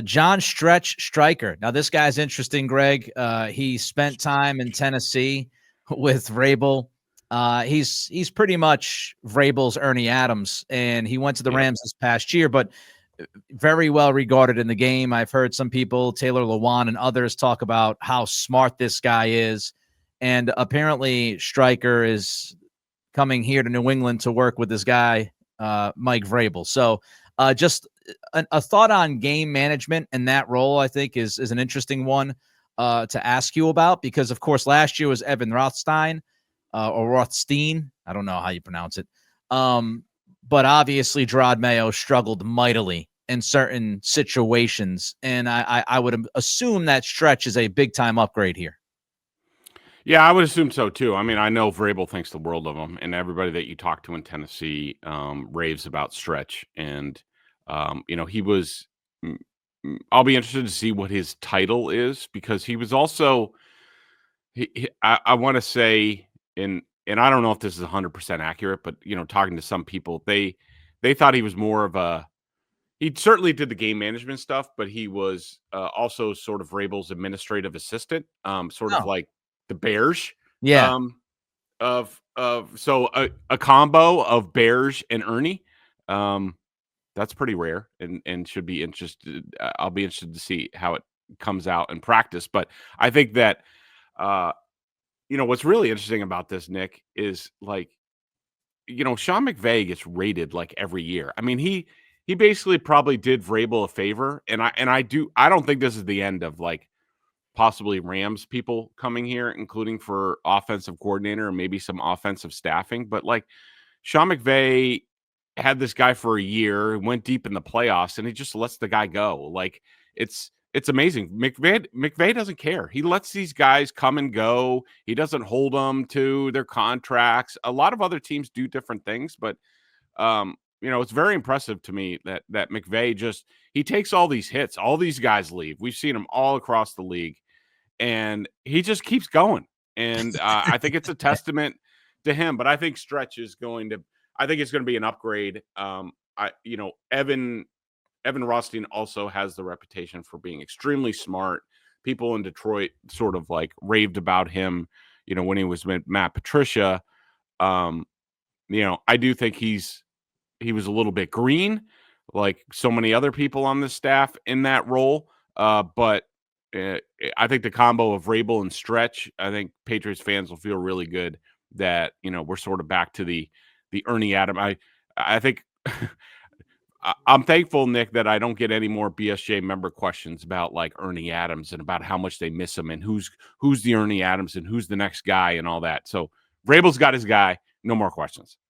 John Streicher. Now, this guy's interesting, Greg. He spent time in Tennessee with Vrabel. He's pretty much Vrabel's Ernie Adams, and he went to the Rams this past year, but very well regarded in the game. I've heard some people, Taylor Lewan and others, talk about how smart this guy is. And apparently Streicher is coming here to New England to work with this guy, Mike Vrabel. So just a thought on game management and that role, I think, is an interesting one to ask you about, because, of course, last year was Evan Rothstein or Rothstein. I don't know how you pronounce it. But obviously Gerard Mayo struggled mightily in certain situations. And I would assume that Stretch is a big-time upgrade here. Yeah, I would assume so, too. I mean, I know Vrabel thinks the world of him, and everybody that you talk to in Tennessee raves about Stretch. And, he was I'll be interested to see what his title is, because he was also I want to say, and I don't know if this is 100% accurate, but, talking to some people, they thought he was more of he certainly did the game management stuff, but he was also sort of Vrabel's administrative assistant, sort of like the Bears. Yeah. So a combo of Bears and Ernie. That's pretty rare and should be interested. I'll be interested to see how it comes out in practice. But I think that, what's really interesting about this, Nick, is Sean McVay gets rated like every year. I mean, he basically probably did Vrabel a favor. And I don't think this is the end of possibly Rams people coming here, including for offensive coordinator and maybe some offensive staffing. But Sean McVay had this guy for a year, went deep in the playoffs, and he just lets the guy go. It's amazing. McVay doesn't care. He lets these guys come and go. He doesn't hold them to their contracts. A lot of other teams do different things, but it's very impressive to me that McVay he takes all these hits. All these guys leave. We've seen them all across the league, and he just keeps going. And I think it's a testament to him. But I think Stretch is going to. I think it's going to be an upgrade. Evan Rothstein also has the reputation for being extremely smart. People in Detroit sort of raved about him, when he was with Matt Patricia. I do think he was a little bit green, like so many other people on the staff in that role. But I think the combo of Vrabel and Stretch, I think Patriots fans will feel really good that, we're sort of back to the Ernie Adams. I think I'm thankful, Nick, that I don't get any more BSJ member questions about Ernie Adams and about how much they miss him and who's the Ernie Adams and who's the next guy and all that. So Vrabel's got his guy. No more questions.